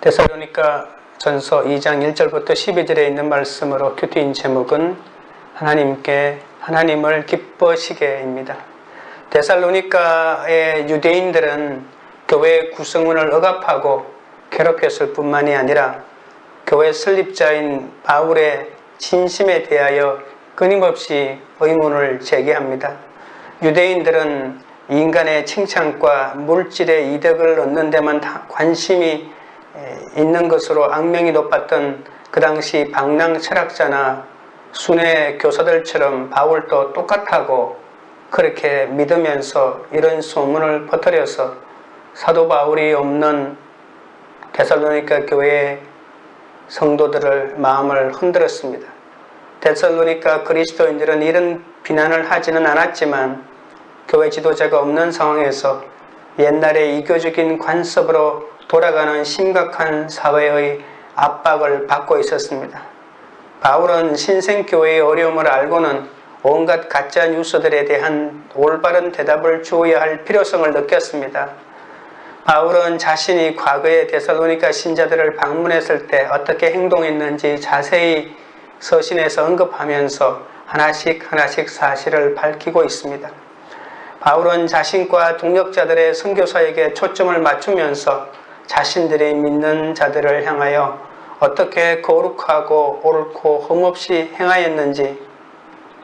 데살로니가 전서 2장 1절부터 12절에 있는 말씀으로 큐티인 제목은 하나님을 기뻐시게입니다. 데살로니가의 유대인들은 교회 구성원을 억압하고 괴롭혔을 뿐만이 아니라 교회 설립자인 바울의 진심에 대하여 끊임없이 의문을 제기합니다. 유대인들은 인간의 칭찬과 물질의 이득을 얻는 데만 관심이 있는 것으로 악명이 높았던 그 당시 방랑 철학자나 순회 교사들처럼 바울도 똑같다고 그렇게 믿으면서 이런 소문을 퍼뜨려서 사도 바울이 없는 데살로니가 교회의 성도들을 마음을 흔들었습니다. 데살로니가 그리스도인들은 이런 비난을 하지는 않았지만 교회 지도자가 없는 상황에서 옛날의 이교적인 관습으로 돌아가는 심각한 사회의 압박을 받고 있었습니다. 바울은 신생교회의 어려움을 알고는 온갖 가짜 뉴스들에 대한 올바른 대답을 주어야 할 필요성을 느꼈습니다. 바울은 자신이 과거에 데살로니가 신자들을 방문했을 때 어떻게 행동했는지 자세히 서신에서 언급하면서 하나씩 사실을 밝히고 있습니다. 바울은 자신과 동역자들의 선교사에게 초점을 맞추면서 자신들이 믿는 자들을 향하여 어떻게 거룩하고 옳고 흠없이 행하였는지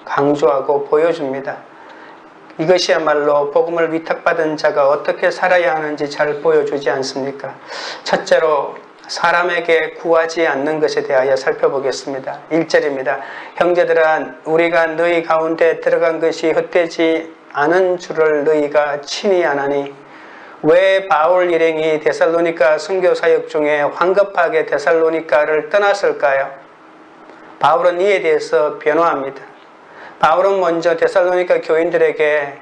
강조하고 보여줍니다. 이것이야말로 복음을 위탁받은 자가 어떻게 살아야 하는지 잘 보여주지 않습니까? 첫째로 사람에게 구하지 않는 것에 대하여 살펴보겠습니다. 1절입니다. 형제들아, 우리가 너희 가운데 들어간 것이 헛되지 않은 줄을 너희가 친히 아나니, 왜 바울 일행이 데살로니가 선교사역 중에 황급하게 데살로니가를 떠났을까요? 바울은 이에 대해서 변호합니다. 바울은 먼저 데살로니가 교인들에게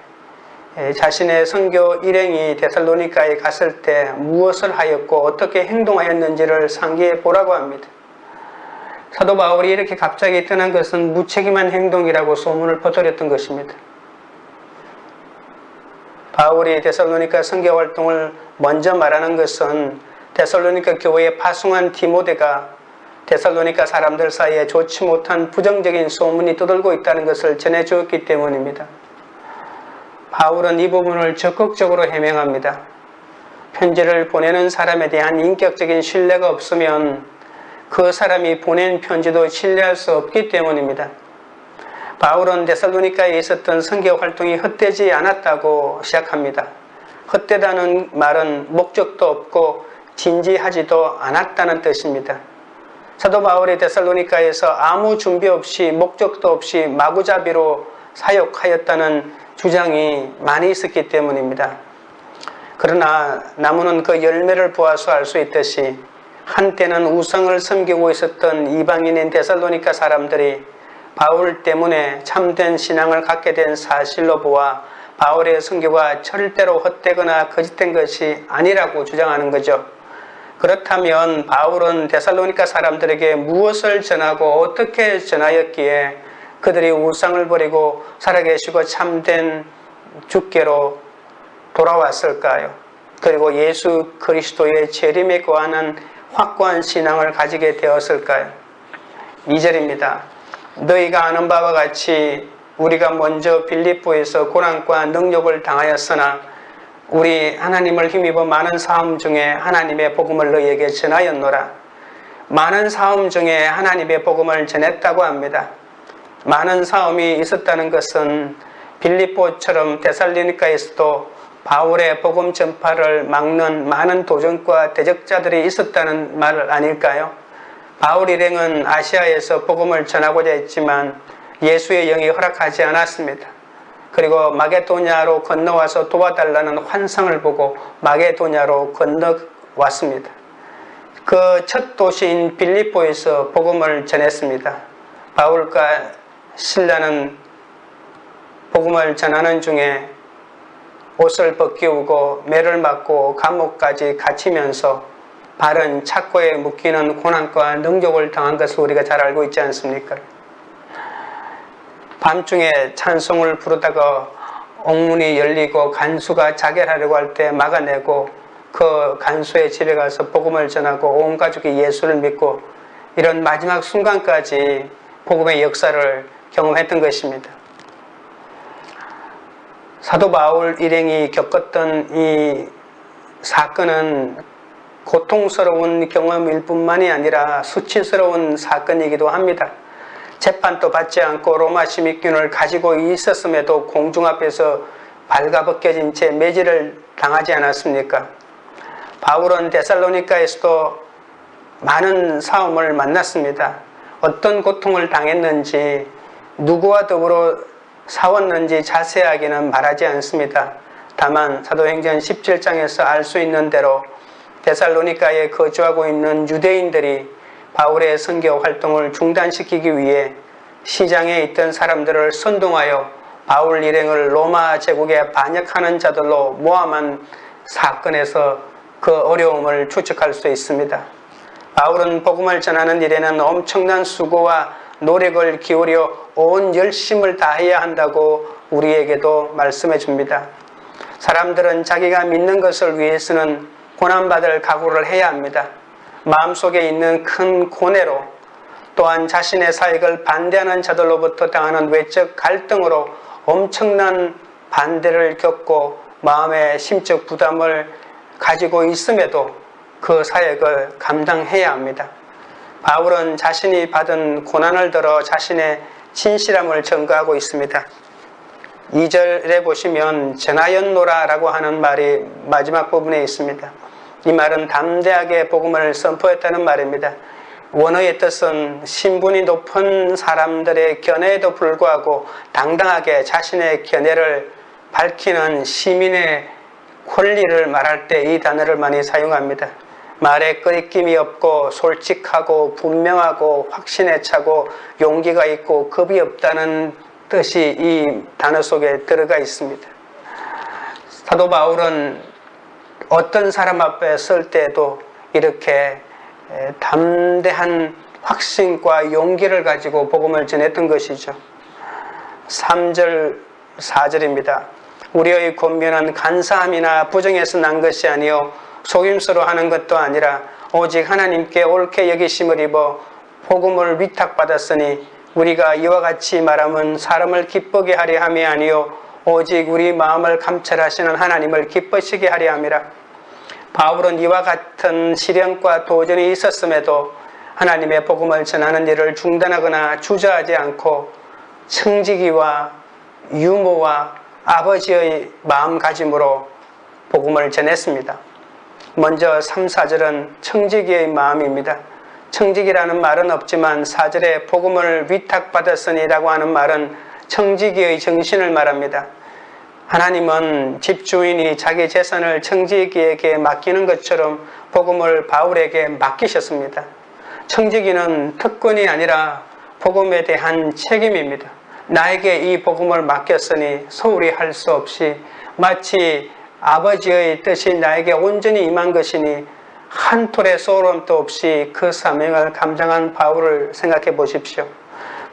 자신의 선교 일행이 데살로니가에 갔을 때 무엇을 하였고 어떻게 행동하였는지를 상기해 보라고 합니다. 사도 바울이 이렇게 갑자기 떠난 것은 무책임한 행동이라고 소문을 퍼뜨렸던 것입니다. 바울이 데살로니가 선교 활동을 먼저 말하는 것은 데살로니가 교회에 파송한 디모데가 데살로니가 사람들 사이에 좋지 못한 부정적인 소문이 떠돌고 있다는 것을 전해주었기 때문입니다. 바울은 이 부분을 적극적으로 해명합니다. 편지를 보내는 사람에 대한 인격적인 신뢰가 없으면 그 사람이 보낸 편지도 신뢰할 수 없기 때문입니다. 바울은 데살로니가에 있었던 선교 활동이 헛되지 않았다고 시작합니다. 헛되다는 말은 목적도 없고 진지하지도 않았다는 뜻입니다. 사도 바울이 데살로니가에서 아무 준비 없이 목적도 없이 마구잡이로 사역하였다는 주장이 많이 있었기 때문입니다. 그러나 나무는 그 열매를 보아서 알 수 있듯이 한때는 우상을 섬기고 있었던 이방인인 데살로니가 사람들이 바울 때문에 참된 신앙을 갖게 된 사실로 보아 바울의 선교가 절대로 헛되거나 거짓된 것이 아니라고 주장하는 거죠. 그렇다면 바울은 데살로니가 사람들에게 무엇을 전하고 어떻게 전하였기에 그들이 우상을 버리고 살아계시고 참된 주께로 돌아왔을까요? 그리고 예수 그리스도의 재림에 거하는 확고한 신앙을 가지게 되었을까요? 2절입니다. 너희가 아는 바와 같이 우리가 먼저 빌립보에서 고난과 능욕을 당하였으나 우리 하나님을 힘입어 많은 싸움 중에 하나님의 복음을 너희에게 전하였노라. 많은 싸움 중에 하나님의 복음을 전했다고 합니다. 많은 싸움이 있었다는 것은 빌립보처럼 데살로니가에서도 바울의 복음 전파를 막는 많은 도전과 대적자들이 있었다는 말 아닐까요? 바울 일행은 아시아에서 복음을 전하고자 했지만 예수의 영이 허락하지 않았습니다. 그리고 마게도냐로 건너와서 도와달라는 환상을 보고 마게도냐로 건너왔습니다. 그 첫 도시인 빌립보에서 복음을 전했습니다. 바울과 실라는 복음을 전하는 중에 옷을 벗기우고 매를 맞고 감옥까지 갇히면서 발은 착고에 묶이는 고난과 능욕을 당한 것을 우리가 잘 알고 있지 않습니까? 밤중에 찬송을 부르다가 옥문이 열리고 간수가 자결하려고 할 때 막아내고 그 간수의 집에 가서 복음을 전하고 온 가족이 예수를 믿고 이런 마지막 순간까지 복음의 역사를 경험했던 것입니다. 사도 바울 일행이 겪었던 이 사건은 고통스러운 경험일 뿐만이 아니라 수치스러운 사건이기도 합니다. 재판도 받지 않고 로마 시민권을 가지고 있었음에도 공중 앞에서 발가벗겨진 채 매질을 당하지 않았습니까? 바울은 데살로니가에서도 많은 싸움을 만났습니다. 어떤 고통을 당했는지 누구와 더불어 싸웠는지 자세하게는 말하지 않습니다. 다만 사도행전 17장에서 알 수 있는 대로 데살로니가에 거주하고 있는 유대인들이 바울의 선교 활동을 중단시키기 위해 시장에 있던 사람들을 선동하여 바울 일행을 로마 제국에 반역하는 자들로 모함한 사건에서 그 어려움을 추측할 수 있습니다. 바울은 복음을 전하는 일에는 엄청난 수고와 노력을 기울여 온 열심을 다해야 한다고 우리에게도 말씀해 줍니다. 사람들은 자기가 믿는 것을 위해서는 고난받을 각오를 해야 합니다. 마음속에 있는 큰 고뇌로 또한 자신의 사역을 반대하는 자들로부터 당하는 외적 갈등으로 엄청난 반대를 겪고 마음의 심적 부담을 가지고 있음에도 그 사역을 감당해야 합니다. 바울은 자신이 받은 고난을 들어 자신의 진실함을 증거하고 있습니다. 2절에 보시면 전하였노라라고 하는 말이 마지막 부분에 있습니다. 이 말은 담대하게 복음을 선포했다는 말입니다. 원어의 뜻은 신분이 높은 사람들의 견해에도 불구하고 당당하게 자신의 견해를 밝히는 시민의 권리를 말할 때 이 단어를 많이 사용합니다. 말에 끄리낌이 없고 솔직하고 분명하고 확신에 차고 용기가 있고 겁이 없다는 뜻이 이 단어 속에 들어가 있습니다. 사도 바울은 어떤 사람 앞에 설 때도 이렇게 담대한 확신과 용기를 가지고 복음을 전했던 것이죠. 3절, 4절입니다. 우리의 권면은 간사함이나 부정에서 난 것이 아니요 속임수로 하는 것도 아니라 오직 하나님께 옳게 여기심을 입어 복음을 위탁받았으니 우리가 이와 같이 말하면 사람을 기쁘게 하려 함이 아니요 오직 우리 마음을 감찰하시는 하나님을 기쁘시게 하려 함이라. 바울은 이와 같은 시련과 도전이 있었음에도 하나님의 복음을 전하는 일을 중단하거나 주저하지 않고 청지기와 유모와 아버지의 마음가짐으로 복음을 전했습니다. 먼저 3, 4절은 청지기의 마음입니다. 청지기라는 말은 없지만 4절에 복음을 위탁받았으니 라고 하는 말은 청지기의 정신을 말합니다. 하나님은 집주인이 자기 재산을 청지기에게 맡기는 것처럼 복음을 바울에게 맡기셨습니다. 청지기는 특권이 아니라 복음에 대한 책임입니다. 나에게 이 복음을 맡겼으니 소홀히 할 수 없이 마치 아버지의 뜻이 나에게 온전히 임한 것이니 한 톨의 소름도 없이 그 사명을 감당한 바울을 생각해 보십시오.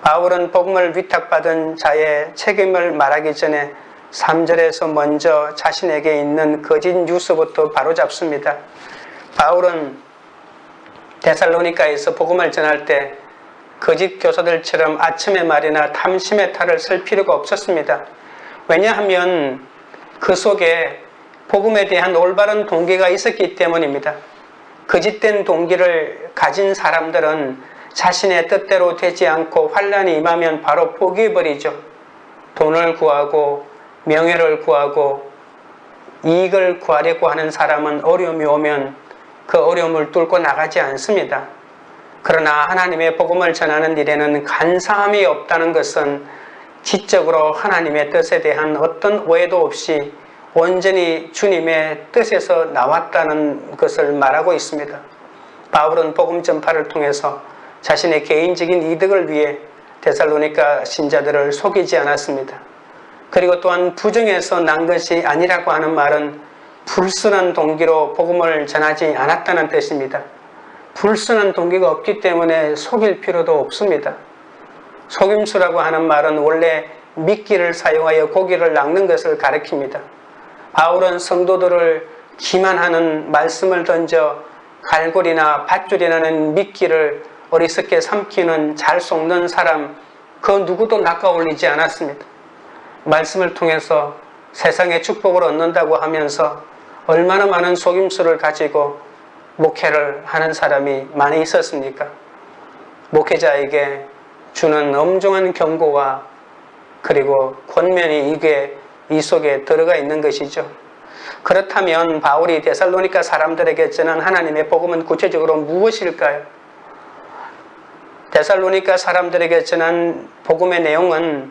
바울은 복음을 위탁받은 자의 책임을 말하기 전에 3절에서 먼저 자신에게 있는 거짓 뉴스부터 바로잡습니다. 바울은 데살로니가에서 복음을 전할 때 거짓 교사들처럼 아첨의 말이나 탐심의 탈을 쓸 필요가 없었습니다. 왜냐하면 그 속에 복음에 대한 올바른 동기가 있었기 때문입니다. 거짓된 동기를 가진 사람들은 자신의 뜻대로 되지 않고 환난이 임하면 바로 포기해버리죠. 돈을 구하고 명예를 구하고 이익을 구하려고 하는 사람은 어려움이 오면 그 어려움을 뚫고 나가지 않습니다. 그러나 하나님의 복음을 전하는 일에는 간사함이 없다는 것은 지적으로 하나님의 뜻에 대한 어떤 오해도 없이 온전히 주님의 뜻에서 나왔다는 것을 말하고 있습니다. 바울은 복음 전파를 통해서 자신의 개인적인 이득을 위해 데살로니가 신자들을 속이지 않았습니다. 그리고 또한 부정에서 난 것이 아니라고 하는 말은 불순한 동기로 복음을 전하지 않았다는 뜻입니다. 불순한 동기가 없기 때문에 속일 필요도 없습니다. 속임수라고 하는 말은 원래 미끼를 사용하여 고기를 낚는 것을 가리킵니다. 바울은 성도들을 기만하는 말씀을 던져 갈고리나 밧줄이라는 미끼를 어리석게 삼키는 잘 속는 사람, 그 누구도 낚아올리지 않았습니다. 말씀을 통해서 세상의 축복을 얻는다고 하면서 얼마나 많은 속임수를 가지고 목회를 하는 사람이 많이 있었습니까? 목회자에게 주는 엄중한 경고와 그리고 권면이 이 속에 들어가 있는 것이죠. 그렇다면 바울이 데살로니가 사람들에게 전한 하나님의 복음은 구체적으로 무엇일까요? 데살로니가 사람들에게 전한 복음의 내용은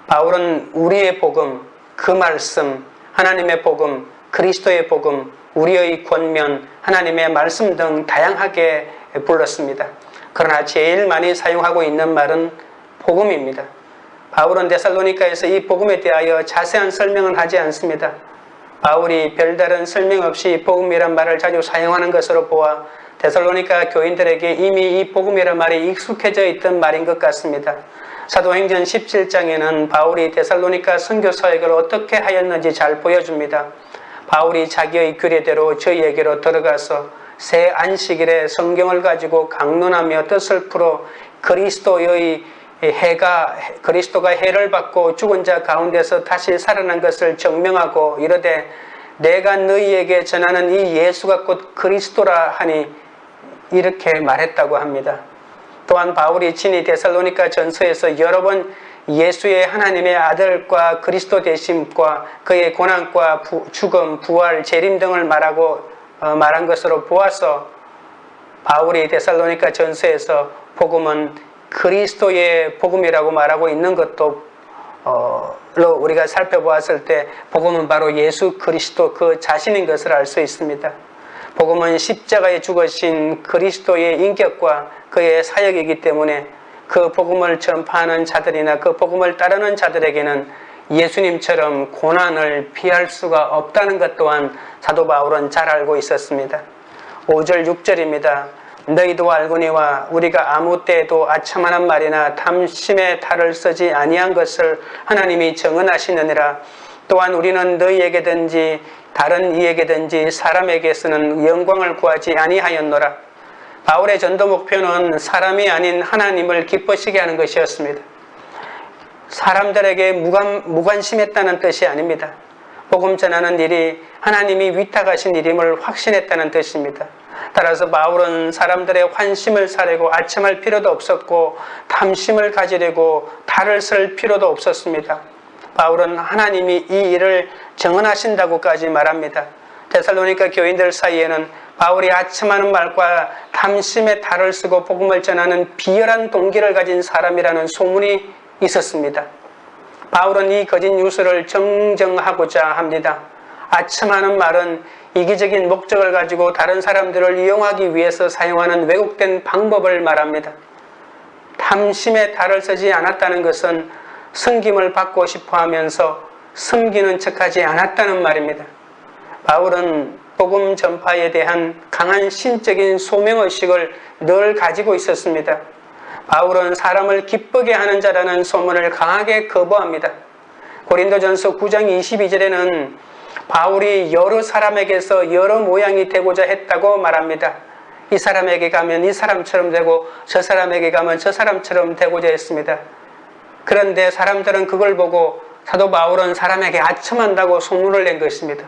바울은 우리의 복음, 그 말씀, 하나님의 복음, 그리스도의 복음, 우리의 권면, 하나님의 말씀 등 다양하게 불렀습니다. 그러나 제일 많이 사용하고 있는 말은 복음입니다. 바울은 데살로니가에서 이 복음에 대하여 자세한 설명은 하지 않습니다. 바울이 별다른 설명 없이 복음이란 말을 자주 사용하는 것으로 보아 데살로니가 교인들에게 이미 이 복음이란 말이 익숙해져 있던 말인 것 같습니다. 사도행전 17장에는 바울이 데살로니가 선교 사역을 어떻게 하였는지 잘 보여줍니다. 바울이 자기의 규례대로 저희에게로 들어가서 새 안식일에 성경을 가지고 강론하며 뜻을 풀어 그리스도가 해를 받고 죽은 자 가운데서 다시 살아난 것을 증명하고 이르되 내가 너희에게 전하는 이 예수가 곧 그리스도라 하니 이렇게 말했다고 합니다. 또한 바울이 친히 데살로니가 전서에서 여러 번 예수의 하나님의 아들과 그리스도 되심과 그의 고난과 죽음, 부활, 재림 등을 말한 것으로 보아서 바울이 데살로니가 전서에서 복음은 그리스도의 복음이라고 말하고 있는 것도 우리가 살펴보았을 때 복음은 바로 예수 그리스도 그 자신인 것을 알 수 있습니다. 복음은 십자가에 죽으신 그리스도의 인격과 그의 사역이기 때문에 그 복음을 전파하는 자들이나 그 복음을 따르는 자들에게는 예수님처럼 고난을 피할 수가 없다는 것 또한 사도 바울은 잘 알고 있었습니다. 5절 6절입니다. 너희도 알거니와 우리가 아무 때에도 아첨하는 말이나 탐심의 탈을 쓰지 아니한 것을 하나님이 정언하시느니라. 또한 우리는 너희에게든지 다른 이에게든지 사람에게서는 영광을 구하지 아니하였노라. 바울의 전도 목표는 사람이 아닌 하나님을 기쁘시게 하는 것이었습니다. 사람들에게 무관심했다는 뜻이 아닙니다. 복음 전하는 일이 하나님이 위탁하신 일임을 확신했다는 뜻입니다. 따라서 바울은 사람들의 환심을 사려고 아첨할 필요도 없었고 탐심을 가지려고 탈을 쓸 필요도 없었습니다. 바울은 하나님이 이 일을 정언하신다고까지 말합니다. 데살로니가 교인들 사이에는 바울이 아첨하는 말과 탐심의 탈을 쓰고 복음을 전하는 비열한 동기를 가진 사람이라는 소문이 있었습니다. 바울은 이 거짓 뉴스를 정정하고자 합니다. 아첨하는 말은 이기적인 목적을 가지고 다른 사람들을 이용하기 위해서 사용하는 왜곡된 방법을 말합니다. 탐심의 탈을 쓰지 않았다는 것은 섬김을 받고 싶어 하면서 숨기는 척하지 않았다는 말입니다. 바울은 복음 전파에 대한 강한 신적인 소명의식을 늘 가지고 있었습니다. 바울은 사람을 기쁘게 하는 자라는 소문을 강하게 거부합니다. 고린도전서 9장 22절에는 바울이 여러 사람에게서 여러 모양이 되고자 했다고 말합니다. 이 사람에게 가면 이 사람처럼 되고 저 사람에게 가면 저 사람처럼 되고자 했습니다. 그런데 사람들은 그걸 보고 사도 바울은 사람에게 아첨한다고 소문을 낸 것입니다.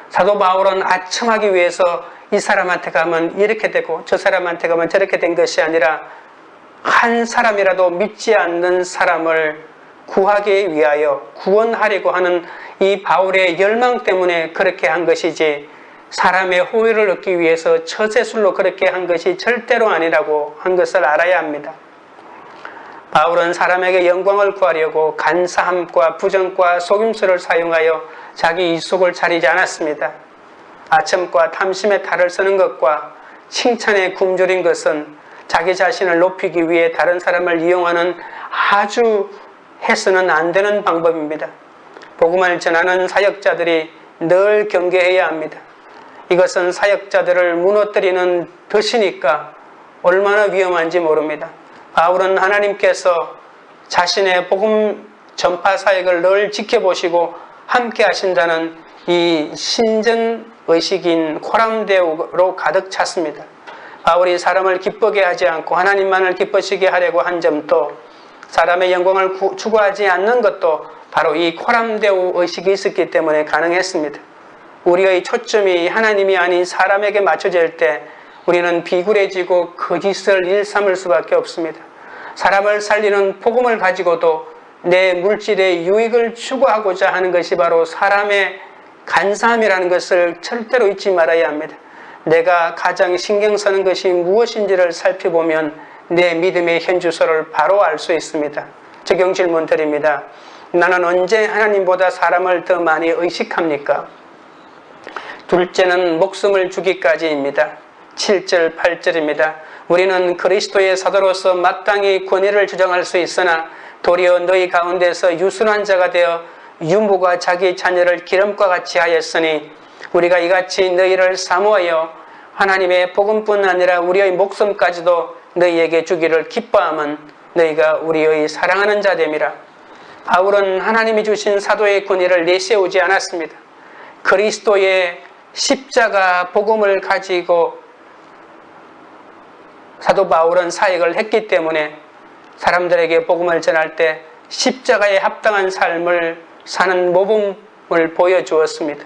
사도 바울은 아첨하기 위해서 이 사람한테 가면 이렇게 되고 저 사람한테 가면 저렇게 된 것이 아니라 한 사람이라도 믿지 않는 사람을 구하기 위하여 구원하려고 하는 이 바울의 열망 때문에 그렇게 한 것이지 사람의 호의를 얻기 위해서 처세술로 그렇게 한 것이 절대로 아니라고 한 것을 알아야 합니다. 바울은 사람에게 영광을 구하려고 간사함과 부정과 속임수를 사용하여 자기 이속을 차리지 않았습니다. 아첨과 탐심의 탈을 쓰는 것과 칭찬에 굶주린 것은 자기 자신을 높이기 위해 다른 사람을 이용하는 아주 해서는 안 되는 방법입니다. 복음을 전하는 사역자들이 늘 경계해야 합니다. 이것은 사역자들을 무너뜨리는 덫이니까 얼마나 위험한지 모릅니다. 바울은 하나님께서 자신의 복음 전파 사역을 늘 지켜보시고 함께 하신다는 이 신전의식인 코람데오로 가득 찼습니다. 바울이 사람을 기쁘게 하지 않고 하나님만을 기쁘시게 하려고 한 점도, 사람의 영광을 추구하지 않는 것도 바로 이 코람데오 의식이 있었기 때문에 가능했습니다. 우리의 초점이 하나님이 아닌 사람에게 맞춰질 때 우리는 비굴해지고 거짓을 일삼을 수밖에 없습니다. 사람을 살리는 복음을 가지고도 내 물질의 유익을 추구하고자 하는 것이 바로 사람의 간사함이라는 것을 절대로 잊지 말아야 합니다. 내가 가장 신경 쓰는 것이 무엇인지를 살펴보면 내 믿음의 현주소를 바로 알 수 있습니다. 적용 질문 드립니다. 나는 언제 하나님보다 사람을 더 많이 의식합니까? 둘째는 목숨을 주기까지입니다. 7절, 8절입니다. 우리는 그리스도의 사도로서 마땅히 권위를 주장할 수 있으나 도리어 너희 가운데서 유순한 자가 되어 유모가 자기 자녀를 기름과 같이 하였으니 우리가 이같이 너희를 사모하여 하나님의 복음뿐 아니라 우리의 목숨까지도 너희에게 주기를 기뻐함은 너희가 우리의 사랑하는 자됨이라. 바울은 하나님이 주신 사도의 권위를 내세우지 않았습니다. 그리스도의 십자가 복음을 가지고 사도 바울은 사역을 했기 때문에 사람들에게 복음을 전할 때 십자가에 합당한 삶을 사는 모범을 보여주었습니다.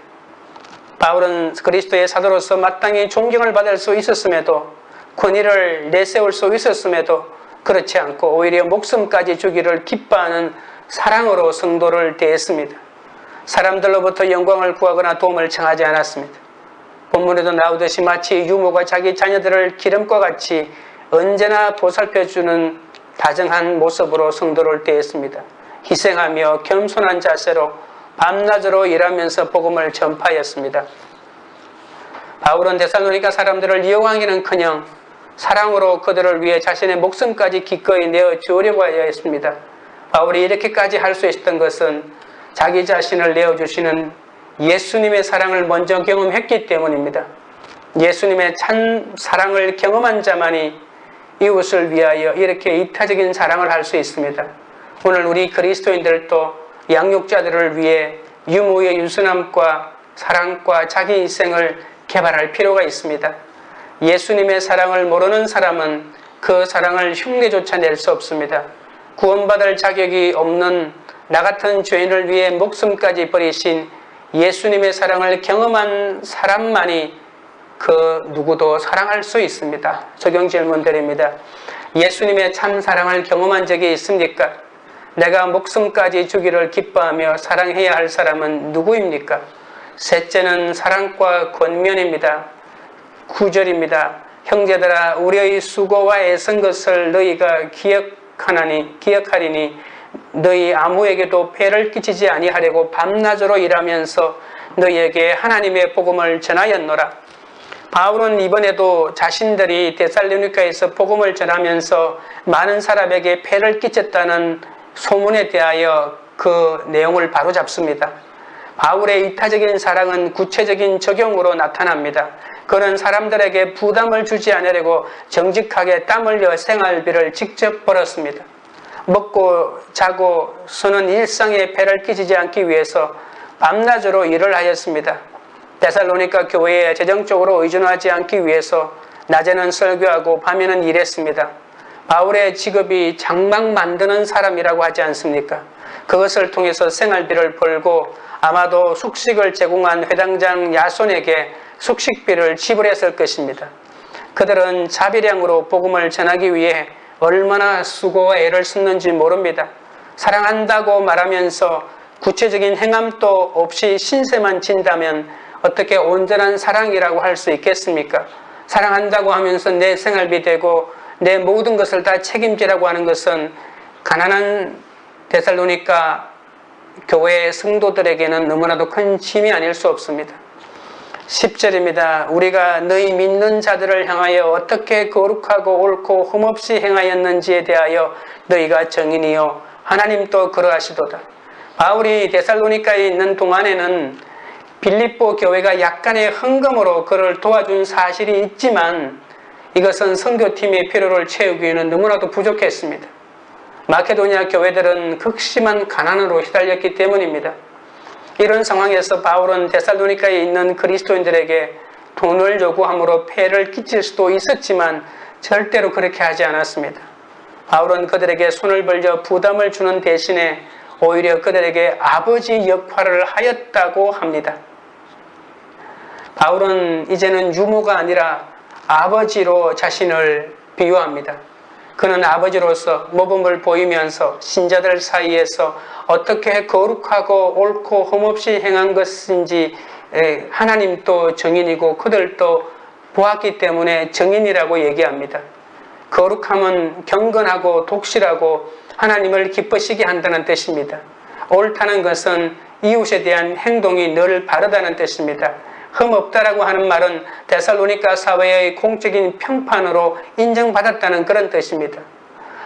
바울은 그리스도의 사도로서 마땅히 존경을 받을 수 있었음에도, 권위를 내세울 수 있었음에도 그렇지 않고 오히려 목숨까지 주기를 기뻐하는 사랑으로 성도를 대했습니다. 사람들로부터 영광을 구하거나 도움을 청하지 않았습니다. 본문에도 나오듯이 마치 유모가 자기 자녀들을 기름과 같이 언제나 보살펴주는 다정한 모습으로 성도를 대했습니다. 희생하며 겸손한 자세로 밤낮으로 일하면서 복음을 전파하였습니다. 바울은 데살로니가 사람들을 이용하기는커녕 사랑으로 그들을 위해 자신의 목숨까지 기꺼이 내어 주려고 하여 했습니다. 바울이 이렇게까지 할 수 있었던 것은 자기 자신을 내어주시는 예수님의 사랑을 먼저 경험했기 때문입니다. 예수님의 참 사랑을 경험한 자만이 이웃을 위하여 이렇게 이타적인 사랑을 할 수 있습니다. 오늘 우리 그리스도인들도 양육자들을 위해 유모의 유순함과 사랑과 자기 인생을 개발할 필요가 있습니다. 예수님의 사랑을 모르는 사람은 그 사랑을 흉내조차 낼 수 없습니다. 구원받을 자격이 없는 나 같은 죄인을 위해 목숨까지 버리신 예수님의 사랑을 경험한 사람만이 그 누구도 사랑할 수 있습니다. 적용 질문 드립니다. 예수님의 참 사랑을 경험한 적이 있습니까? 내가 목숨까지 주기를 기뻐하며 사랑해야 할 사람은 누구입니까? 셋째는 사랑과 권면입니다. 9절입니다. 형제들아, 우리의 수고와 애쓴 것을 너희가 기억하리니 너희 아무에게도 폐를 끼치지 아니하려고 밤낮으로 일하면서 너희에게 하나님의 복음을 전하였노라. 바울은 이번에도 자신들이 데살로니가에서 복음을 전하면서 많은 사람에게 폐를 끼쳤다는 소문에 대하여 그 내용을 바로잡습니다. 바울의 이타적인 사랑은 구체적인 적용으로 나타납니다. 그는 사람들에게 부담을 주지 않으려고 정직하게 땀 흘려 생활비를 직접 벌었습니다. 먹고 자고 쓰는 일상에 폐를 끼치지 않기 위해서 밤낮으로 일을 하였습니다. 데살로니가 교회에 재정적으로 의존하지 않기 위해서 낮에는 설교하고 밤에는 일했습니다. 바울의 직업이 장막 만드는 사람이라고 하지 않습니까? 그것을 통해서 생활비를 벌고 아마도 숙식을 제공한 회당장 야손에게 숙식비를 지불했을 것입니다. 그들은 자비량으로 복음을 전하기 위해 얼마나 수고와 애를 썼는지 모릅니다. 사랑한다고 말하면서 구체적인 행함도 없이 신세만 진다면 어떻게 온전한 사랑이라고 할 수 있겠습니까? 사랑한다고 하면서 내 생활비 되고 내 모든 것을 다 책임지라고 하는 것은 가난한 데살로니가 교회 성도들에게는 너무나도 큰 짐이 아닐 수 없습니다. 10절입니다. 우리가 너희 믿는 자들을 향하여 어떻게 거룩하고 옳고 흠없이 행하였는지에 대하여 너희가 증인이요 하나님도 그러하시도다. 바울이 데살로니가에 있는 동안에는 빌립보 교회가 약간의 헌금으로 그를 도와준 사실이 있지만 이것은 선교팀의 필요를 채우기 위해는 너무나도 부족했습니다. 마케도니아 교회들은 극심한 가난으로 시달렸기 때문입니다. 이런 상황에서 바울은 데살로니가에 있는 그리스도인들에게 돈을 요구함으로 폐해를 끼칠 수도 있었지만 절대로 그렇게 하지 않았습니다. 바울은 그들에게 손을 벌려 부담을 주는 대신에 오히려 그들에게 아버지 역할을 하였다고 합니다. 바울은 이제는 유모가 아니라 아버지로 자신을 비유합니다. 그는 아버지로서 모범을 보이면서 신자들 사이에서 어떻게 거룩하고 옳고 흠없이 행한 것인지 하나님도 증인이고 그들도 보았기 때문에 증인이라고 얘기합니다. 거룩함은 경건하고 독실하고 하나님을 기쁘시게 한다는 뜻입니다. 옳다는 것은 이웃에 대한 행동이 늘 바르다는 뜻입니다. 흠없다라고 하는 말은 데살로니가 사회의 공적인 평판으로 인정받았다는 그런 뜻입니다.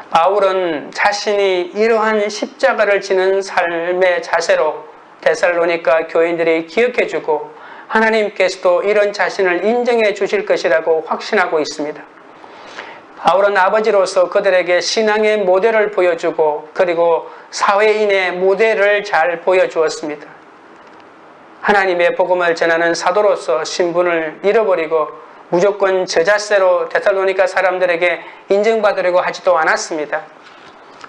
바울은 자신이 이러한 십자가를 지는 삶의 자세로 데살로니가 교인들이 기억해주고 하나님께서도 이런 자신을 인정해 주실 것이라고 확신하고 있습니다. 바울은 아버지로서 그들에게 신앙의 모델을 보여주고 그리고 사회인의 모델을 잘 보여주었습니다. 하나님의 복음을 전하는 사도로서 신분을 잃어버리고 무조건 저 자세로 데살로니가 사람들에게 인정받으려고 하지도 않았습니다.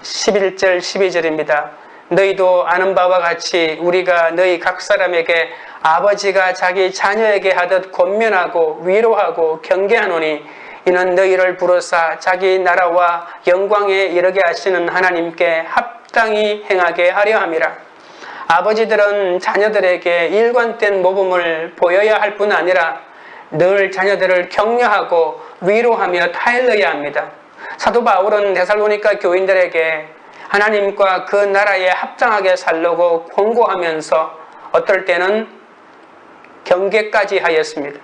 11절 12절입니다. 너희도 아는 바와 같이 우리가 너희 각 사람에게 아버지가 자기 자녀에게 하듯 권면하고 위로하고 경계하노니 이는 너희를 부르사 자기 나라와 영광에 이르게 하시는 하나님께 합당히 행하게 하려 함이라. 아버지들은 자녀들에게 일관된 모범을 보여야 할 뿐 아니라 늘 자녀들을 격려하고 위로하며 타일러야 합니다. 사도 바울은 데살로니가 교인들에게 하나님과 그 나라에 합당하게 살려고 권고하면서 어떨 때는 경계까지 하였습니다.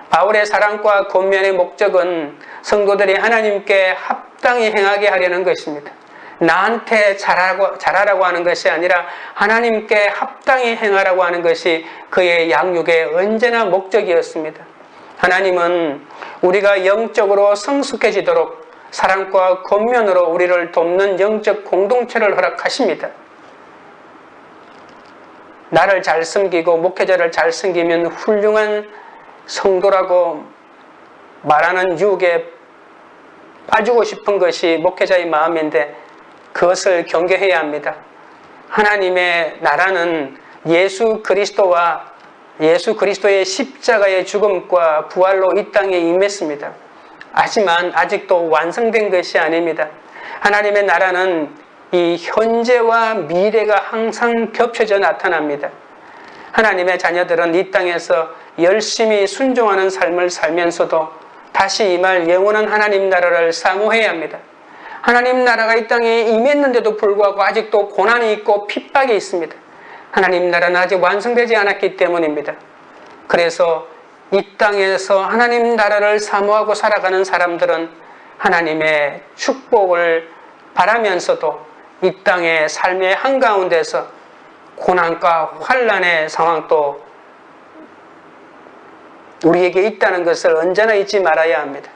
바울의 사랑과 권면의 목적은 성도들이 하나님께 합당히 행하게 하려는 것입니다. 나한테 잘하라고 하는 것이 아니라 하나님께 합당히 행하라고 하는 것이 그의 양육의 언제나 목적이었습니다. 하나님은 우리가 영적으로 성숙해지도록 사랑과 권면으로 우리를 돕는 영적 공동체를 허락하십니다. 나를 잘 섬기고 목회자를 잘 섬기면 훌륭한 성도라고 말하는 유혹에 빠지고 싶은 것이 목회자의 마음인데 그것을 경계해야 합니다. 하나님의 나라는 예수 그리스도의 십자가의 죽음과 부활로 이 땅에 임했습니다. 하지만 아직도 완성된 것이 아닙니다. 하나님의 나라는 이 현재와 미래가 항상 겹쳐져 나타납니다. 하나님의 자녀들은 이 땅에서 열심히 순종하는 삶을 살면서도 다시 임할 영원한 하나님 나라를 사모해야 합니다. 하나님 나라가 이 땅에 임했는데도 불구하고 아직도 고난이 있고 핍박이 있습니다. 하나님 나라는 아직 완성되지 않았기 때문입니다. 그래서 이 땅에서 하나님 나라를 사모하고 살아가는 사람들은 하나님의 축복을 바라면서도 이 땅의 삶의 한가운데서 고난과 환난의 상황도 우리에게 있다는 것을 언제나 잊지 말아야 합니다.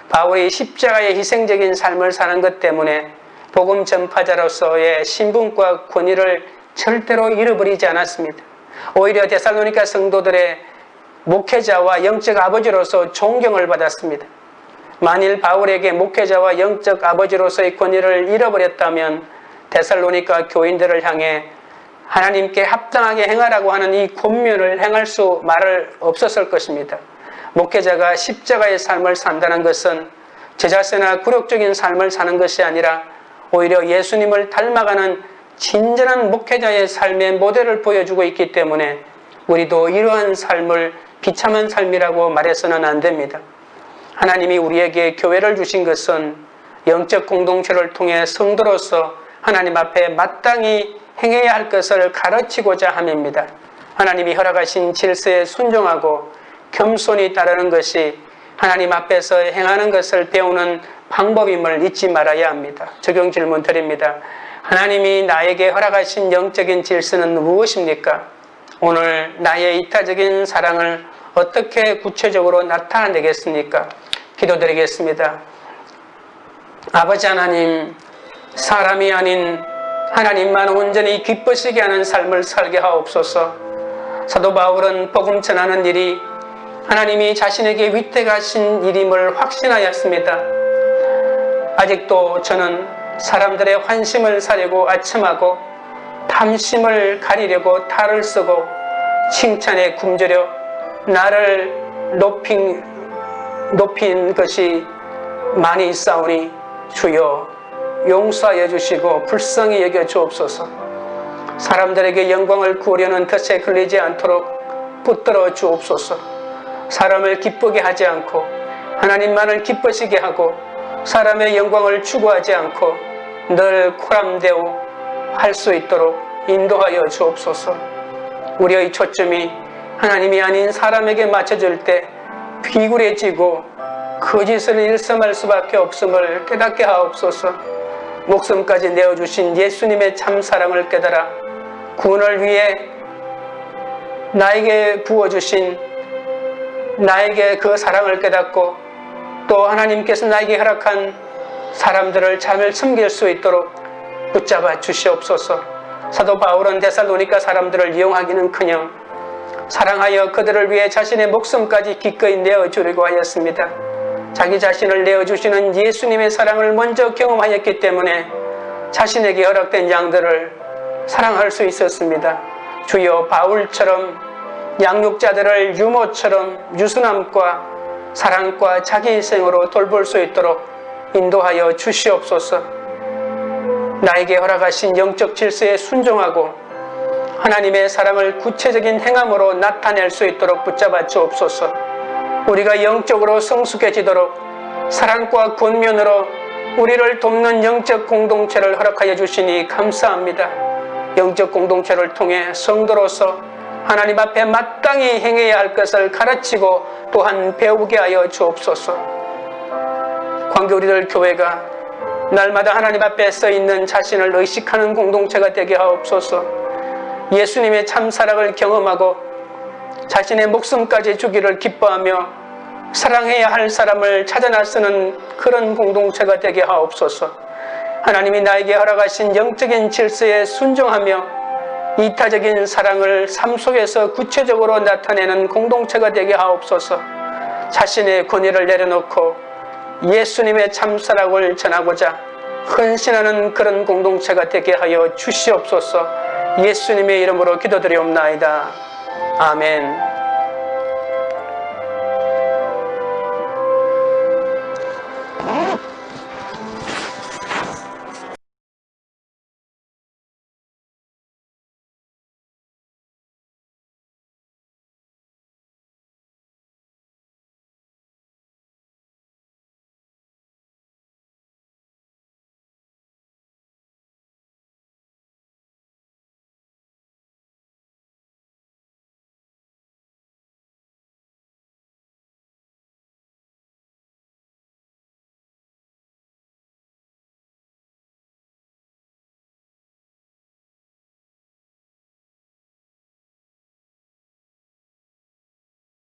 바울이 십자가의 희생적인 삶을 사는 것 때문에 복음 전파자로서의 신분과 권위를 절대로 잃어버리지 않았습니다. 오히려 데살로니가 성도들의 목회자와 영적 아버지로서 존경을 받았습니다. 만일 바울에게 목회자와 영적 아버지로서의 권위를 잃어버렸다면 데살로니가 교인들을 향해 하나님께 합당하게 행하라고 하는 이 권면을 행할 수 말을 없었을 것입니다. 목회자가 십자가의 삶을 산다는 것은 제자세나 굴욕적인 삶을 사는 것이 아니라 오히려 예수님을 닮아가는 진정한 목회자의 삶의 모델을 보여주고 있기 때문에 우리도 이러한 삶을 비참한 삶이라고 말해서는 안 됩니다. 하나님이 우리에게 교회를 주신 것은 영적 공동체를 통해 성도로서 하나님 앞에 마땅히 행해야 할 것을 가르치고자 함입니다. 하나님이 허락하신 질서에 순종하고 겸손히 따르는 것이 하나님 앞에서 행하는 것을 배우는 방법임을 잊지 말아야 합니다. 적용 질문 드립니다. 하나님이 나에게 허락하신 영적인 질서는 무엇입니까? 오늘 나의 이타적인 사랑을 어떻게 구체적으로 나타내겠습니까? 기도드리겠습니다. 아버지 하나님, 사람이 아닌 하나님만 온전히 기쁘시게 하는 삶을 살게 하옵소서. 사도 바울은 복음 전하는 일이 하나님이 자신에게 위택하신 일임을 확신하였습니다. 아직도 저는 사람들의 환심을 사려고 아첨하고 탐심을 가리려고 탈을 쓰고 칭찬에 굶주려 나를 높인 것이 많이 있사오니 주여 용서하여 주시고 불쌍히 여겨 주옵소서. 사람들에게 영광을 구하려는 덫에 걸리지 않도록 붙들어 주옵소서. 사람을 기쁘게 하지 않고 하나님만을 기쁘시게 하고 사람의 영광을 추구하지 않고 늘 코람되어 할 수 있도록 인도하여 주옵소서. 우리의 초점이 하나님이 아닌 사람에게 맞춰줄 때 비굴해지고 거짓을 일삼할 수밖에 없음을 깨닫게 하옵소서. 목숨까지 내어주신 예수님의 참사랑을 깨달아 구원을 위해 나에게 부어주신 나에게 그 사랑을 깨닫고 또 하나님께서 나에게 허락한 사람들을 잘 섬길 수 있도록 붙잡아 주시옵소서. 사도 바울은 데살로니가 사람들을 이용하기는커녕 사랑하여 그들을 위해 자신의 목숨까지 기꺼이 내어주려고 하였습니다. 자기 자신을 내어주시는 예수님의 사랑을 먼저 경험하였기 때문에 자신에게 허락된 양들을 사랑할 수 있었습니다. 주여 바울처럼 양육자들을 유모처럼 유순함과 사랑과 자기 희생으로 돌볼 수 있도록 인도하여 주시옵소서. 나에게 허락하신 영적 질서에 순종하고 하나님의 사랑을 구체적인 행함으로 나타낼 수 있도록 붙잡아 주옵소서. 우리가 영적으로 성숙해지도록 사랑과 권면으로 우리를 돕는 영적 공동체를 허락하여 주시니 감사합니다. 영적 공동체를 통해 성도로서 하나님 앞에 마땅히 행해야 할 것을 가르치고 또한 배우게 하여 주옵소서. 광교 우리들 교회가 날마다 하나님 앞에 서 있는 자신을 의식하는 공동체가 되게 하옵소서. 예수님의 참사랑을 경험하고 자신의 목숨까지 주기를 기뻐하며 사랑해야 할 사람을 찾아 나서는 그런 공동체가 되게 하옵소서. 하나님이 나에게 허락하신 영적인 질서에 순종하며 이타적인 사랑을 삶 속에서 구체적으로 나타내는 공동체가 되게 하옵소서. 자신의 권위를 내려놓고 예수님의 참사랑을 전하고자 헌신하는 그런 공동체가 되게 하여 주시옵소서. 예수님의 이름으로 기도드리옵나이다. 아멘.